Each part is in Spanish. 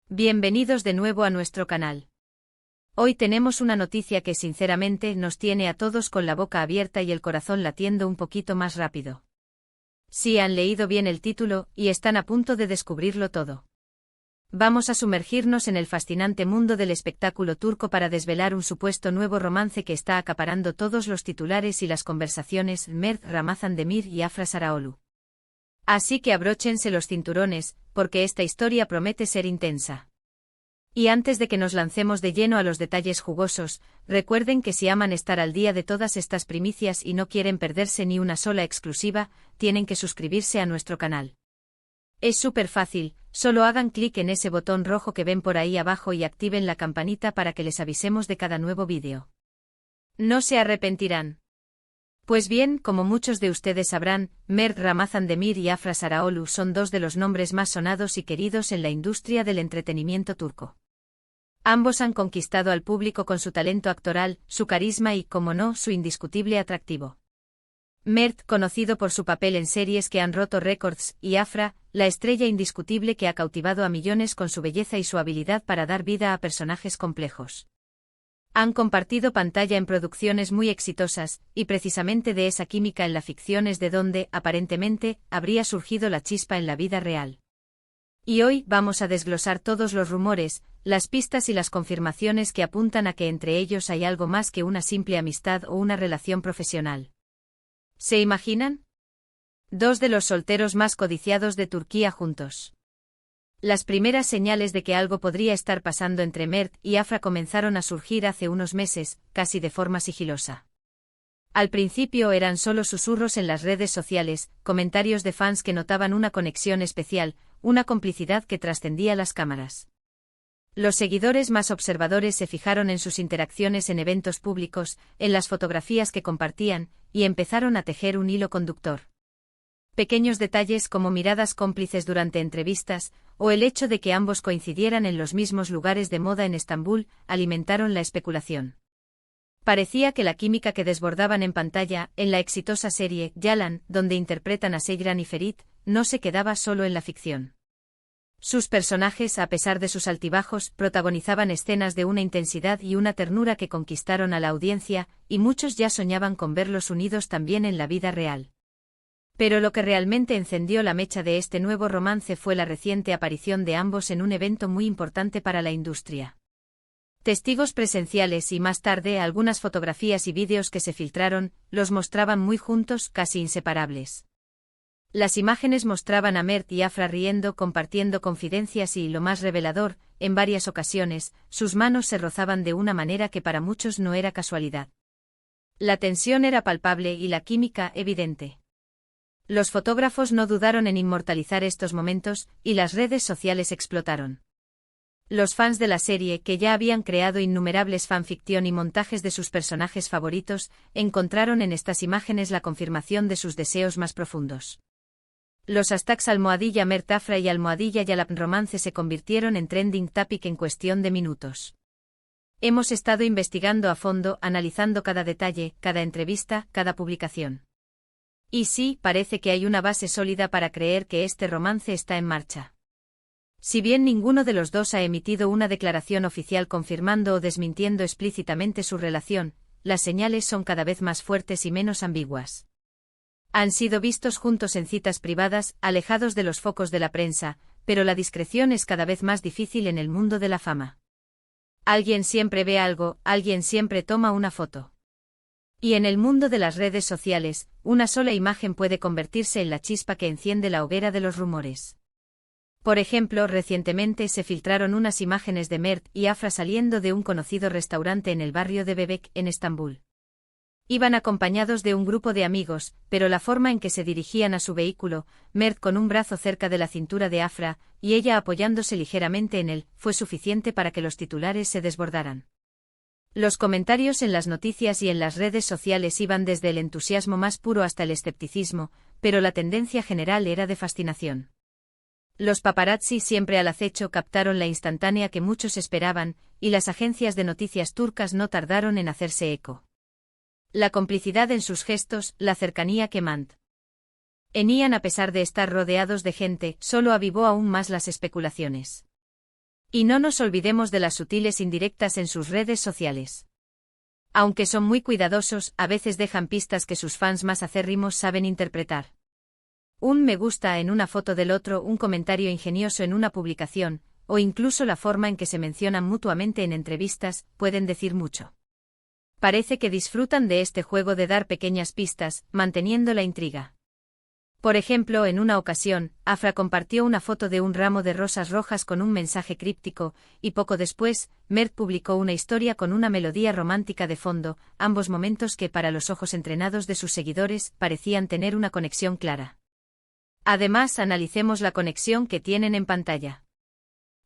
Bienvenidos de nuevo a nuestro canal. Hoy tenemos una noticia que sinceramente nos tiene a todos con la boca abierta y el corazón latiendo un poquito más rápido. Sí, han leído bien el título y están a punto de descubrirlo todo. Vamos a sumergirnos en el fascinante mundo del espectáculo turco para desvelar un supuesto nuevo romance que está acaparando todos los titulares y las conversaciones: Mert Ramazan Demir y Afra Sarıoğlu. Así que abróchense los cinturones, porque esta historia promete ser intensa. Y antes de que nos lancemos de lleno a los detalles jugosos, recuerden que si aman estar al día de todas estas primicias y no quieren perderse ni una sola exclusiva, tienen que suscribirse a nuestro canal. Es súper fácil, solo hagan clic en ese botón rojo que ven por ahí abajo y activen la campanita para que les avisemos de cada nuevo vídeo. No se arrepentirán. Pues bien, como muchos de ustedes sabrán, Mert Ramazan Demir y Afra Sarıoğlu son dos de los nombres más sonados y queridos en la industria del entretenimiento turco. Ambos han conquistado al público con su talento actoral, su carisma y, como no, su indiscutible atractivo. Mert, conocido por su papel en series que han roto récords, y Afra, la estrella indiscutible que ha cautivado a millones con su belleza y su habilidad para dar vida a personajes complejos. Han compartido pantalla en producciones muy exitosas, y precisamente de esa química en la ficción es de donde, aparentemente, habría surgido la chispa en la vida real. Y hoy vamos a desglosar todos los rumores, las pistas y las confirmaciones que apuntan a que entre ellos hay algo más que una simple amistad o una relación profesional. ¿Se imaginan? Dos de los solteros más codiciados de Turquía juntos. Las primeras señales de que algo podría estar pasando entre Mert y Afra comenzaron a surgir hace unos meses, casi de forma sigilosa. Al principio eran solo susurros en las redes sociales, comentarios de fans que notaban una conexión especial, una complicidad que trascendía las cámaras. Los seguidores más observadores se fijaron en sus interacciones en eventos públicos, en las fotografías que compartían, y empezaron a tejer un hilo conductor. Pequeños detalles como miradas cómplices durante entrevistas, o el hecho de que ambos coincidieran en los mismos lugares de moda en Estambul, alimentaron la especulación. Parecía que la química que desbordaban en pantalla, en la exitosa serie Yalan, donde interpretan a Seyran y Ferit, no se quedaba solo en la ficción. Sus personajes, a pesar de sus altibajos, protagonizaban escenas de una intensidad y una ternura que conquistaron a la audiencia, y muchos ya soñaban con verlos unidos también en la vida real. Pero lo que realmente encendió la mecha de este nuevo romance fue la reciente aparición de ambos en un evento muy importante para la industria. Testigos presenciales y más tarde algunas fotografías y vídeos que se filtraron, los mostraban muy juntos, casi inseparables. Las imágenes mostraban a Mert y Afra riendo, compartiendo confidencias y, lo más revelador, en varias ocasiones, sus manos se rozaban de una manera que para muchos no era casualidad. La tensión era palpable y la química evidente. Los fotógrafos no dudaron en inmortalizar estos momentos, y las redes sociales explotaron. Los fans de la serie, que ya habían creado innumerables fanfiction y montajes de sus personajes favoritos, encontraron en estas imágenes la confirmación de sus deseos más profundos. Los hashtags #Mert Afra y #Yalan Romance se convirtieron en trending topic en cuestión de minutos. Hemos estado investigando a fondo, analizando cada detalle, cada entrevista, cada publicación. Y sí, parece que hay una base sólida para creer que este romance está en marcha. Si bien ninguno de los dos ha emitido una declaración oficial confirmando o desmintiendo explícitamente su relación, las señales son cada vez más fuertes y menos ambiguas. Han sido vistos juntos en citas privadas, alejados de los focos de la prensa, pero la discreción es cada vez más difícil en el mundo de la fama. Alguien siempre ve algo, alguien siempre toma una foto. Y en el mundo de las redes sociales, una sola imagen puede convertirse en la chispa que enciende la hoguera de los rumores. Por ejemplo, recientemente se filtraron unas imágenes de Mert y Afra saliendo de un conocido restaurante en el barrio de Bebek, en Estambul. Iban acompañados de un grupo de amigos, pero la forma en que se dirigían a su vehículo, Mert con un brazo cerca de la cintura de Afra, y ella apoyándose ligeramente en él, fue suficiente para que los titulares se desbordaran. Los comentarios en las noticias y en las redes sociales iban desde el entusiasmo más puro hasta el escepticismo, pero la tendencia general era de fascinación. Los paparazzi, siempre al acecho, captaron la instantánea que muchos esperaban, y las agencias de noticias turcas no tardaron en hacerse eco. La complicidad en sus gestos, la cercanía que tenían a pesar de estar rodeados de gente, solo avivó aún más las especulaciones. Y no nos olvidemos de las sutiles indirectas en sus redes sociales. Aunque son muy cuidadosos, a veces dejan pistas que sus fans más acérrimos saben interpretar. Un me gusta en una foto del otro, un comentario ingenioso en una publicación, o incluso la forma en que se mencionan mutuamente en entrevistas, pueden decir mucho. Parece que disfrutan de este juego de dar pequeñas pistas, manteniendo la intriga. Por ejemplo, en una ocasión, Afra compartió una foto de un ramo de rosas rojas con un mensaje críptico, y poco después, Mert publicó una historia con una melodía romántica de fondo, ambos momentos que para los ojos entrenados de sus seguidores parecían tener una conexión clara. Además, analicemos la conexión que tienen en pantalla.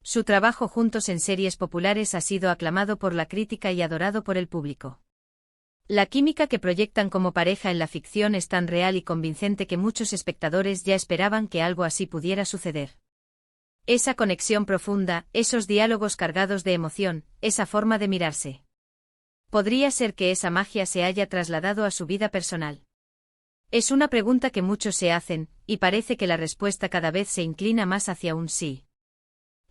Su trabajo juntos en series populares ha sido aclamado por la crítica y adorado por el público. La química que proyectan como pareja en la ficción es tan real y convincente que muchos espectadores ya esperaban que algo así pudiera suceder. Esa conexión profunda, esos diálogos cargados de emoción, esa forma de mirarse. ¿Podría ser que esa magia se haya trasladado a su vida personal? Es una pregunta que muchos se hacen, y parece que la respuesta cada vez se inclina más hacia un sí.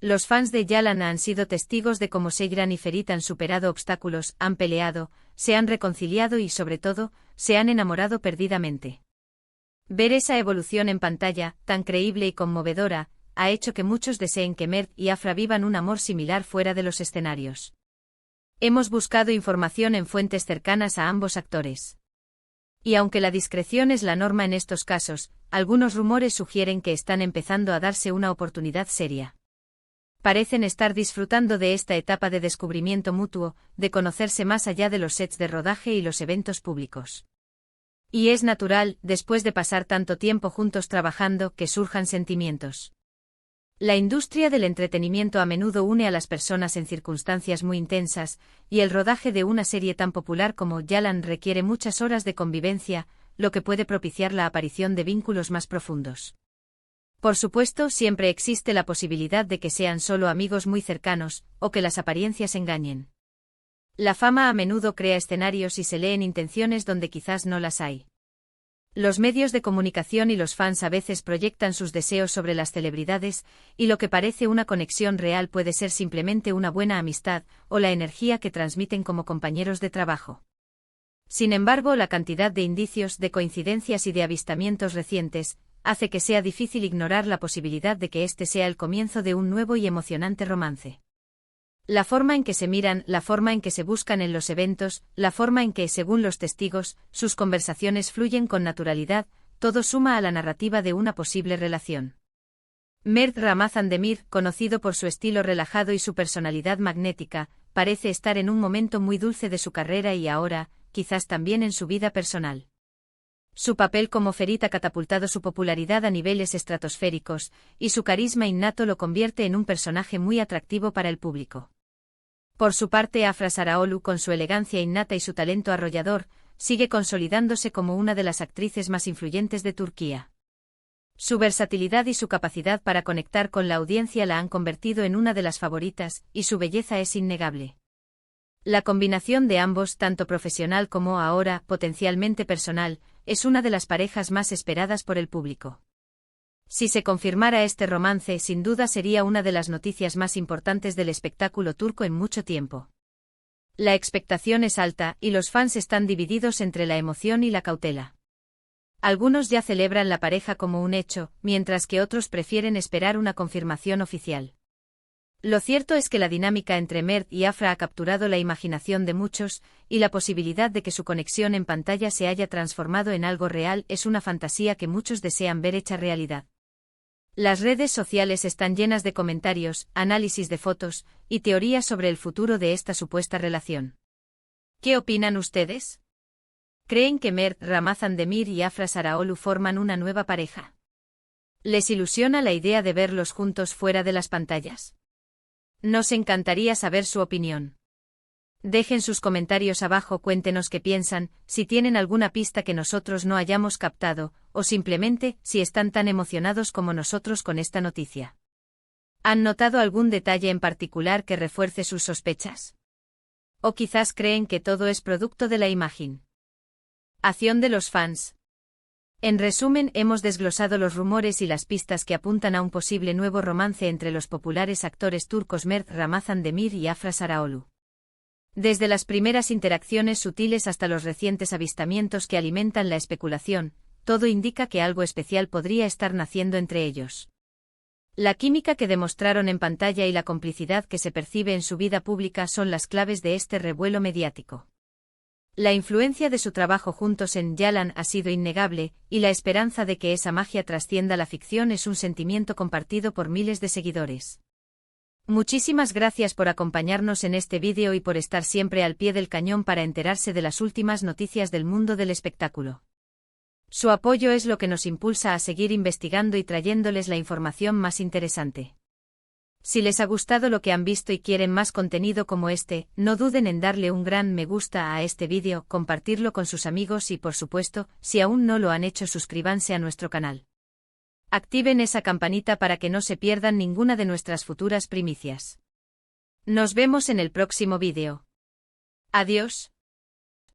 Los fans de Yalana han sido testigos de cómo Seyran y Ferit han superado obstáculos, han peleado, se han reconciliado y sobre todo, se han enamorado perdidamente. Ver esa evolución en pantalla, tan creíble y conmovedora, ha hecho que muchos deseen que Mert y Afra vivan un amor similar fuera de los escenarios. Hemos buscado información en fuentes cercanas a ambos actores. Y aunque la discreción es la norma en estos casos, algunos rumores sugieren que están empezando a darse una oportunidad seria. Parecen estar disfrutando de esta etapa de descubrimiento mutuo, de conocerse más allá de los sets de rodaje y los eventos públicos. Y es natural, después de pasar tanto tiempo juntos trabajando, que surjan sentimientos. La industria del entretenimiento a menudo une a las personas en circunstancias muy intensas, y el rodaje de una serie tan popular como Yalan requiere muchas horas de convivencia, lo que puede propiciar la aparición de vínculos más profundos. Por supuesto, siempre existe la posibilidad de que sean solo amigos muy cercanos, o que las apariencias engañen. La fama a menudo crea escenarios y se leen intenciones donde quizás no las hay. Los medios de comunicación y los fans a veces proyectan sus deseos sobre las celebridades, y lo que parece una conexión real puede ser simplemente una buena amistad, o la energía que transmiten como compañeros de trabajo. Sin embargo, la cantidad de indicios, de coincidencias y de avistamientos recientes, hace que sea difícil ignorar la posibilidad de que este sea el comienzo de un nuevo y emocionante romance. La forma en que se miran, la forma en que se buscan en los eventos, la forma en que, según los testigos, sus conversaciones fluyen con naturalidad, todo suma a la narrativa de una posible relación. Mert Ramazan Demir, conocido por su estilo relajado y su personalidad magnética, parece estar en un momento muy dulce de su carrera y ahora, quizás también en su vida personal. Su papel como Ferit ha catapultado su popularidad a niveles estratosféricos, y su carisma innato lo convierte en un personaje muy atractivo para el público. Por su parte, Afra Saraoğlu, con su elegancia innata y su talento arrollador, sigue consolidándose como una de las actrices más influyentes de Turquía. Su versatilidad y su capacidad para conectar con la audiencia la han convertido en una de las favoritas, y su belleza es innegable. La combinación de ambos, tanto profesional como ahora, potencialmente personal, es una de las parejas más esperadas por el público. Si se confirmara este romance, sin duda sería una de las noticias más importantes del espectáculo turco en mucho tiempo. La expectación es alta, y los fans están divididos entre la emoción y la cautela. Algunos ya celebran la pareja como un hecho, mientras que otros prefieren esperar una confirmación oficial. Lo cierto es que la dinámica entre Mert y Afra ha capturado la imaginación de muchos, y la posibilidad de que su conexión en pantalla se haya transformado en algo real es una fantasía que muchos desean ver hecha realidad. Las redes sociales están llenas de comentarios, análisis de fotos, y teorías sobre el futuro de esta supuesta relación. ¿Qué opinan ustedes? ¿Creen que Mert Ramazan Demir y Afra Saraoğlu forman una nueva pareja? ¿Les ilusiona la idea de verlos juntos fuera de las pantallas? Nos encantaría saber su opinión. Dejen sus comentarios abajo, cuéntenos qué piensan, si tienen alguna pista que nosotros no hayamos captado, o simplemente, si están tan emocionados como nosotros con esta noticia. ¿Han notado algún detalle en particular que refuerce sus sospechas? ¿O quizás creen que todo es producto de la imagen? Acción de los fans. En resumen, hemos desglosado los rumores y las pistas que apuntan a un posible nuevo romance entre los populares actores turcos Mert Ramazan Demir y Afra Saraoğlu. Desde las primeras interacciones sutiles hasta los recientes avistamientos que alimentan la especulación, todo indica que algo especial podría estar naciendo entre ellos. La química que demostraron en pantalla y la complicidad que se percibe en su vida pública son las claves de este revuelo mediático. La influencia de su trabajo juntos en Yalan ha sido innegable, y la esperanza de que esa magia trascienda la ficción es un sentimiento compartido por miles de seguidores. Muchísimas gracias por acompañarnos en este vídeo y por estar siempre al pie del cañón para enterarse de las últimas noticias del mundo del espectáculo. Su apoyo es lo que nos impulsa a seguir investigando y trayéndoles la información más interesante. Si les ha gustado lo que han visto y quieren más contenido como este, no duden en darle un gran me gusta a este vídeo, compartirlo con sus amigos y por supuesto, si aún no lo han hecho, suscríbanse a nuestro canal. Activen esa campanita para que no se pierdan ninguna de nuestras futuras primicias. Nos vemos en el próximo vídeo. Adiós.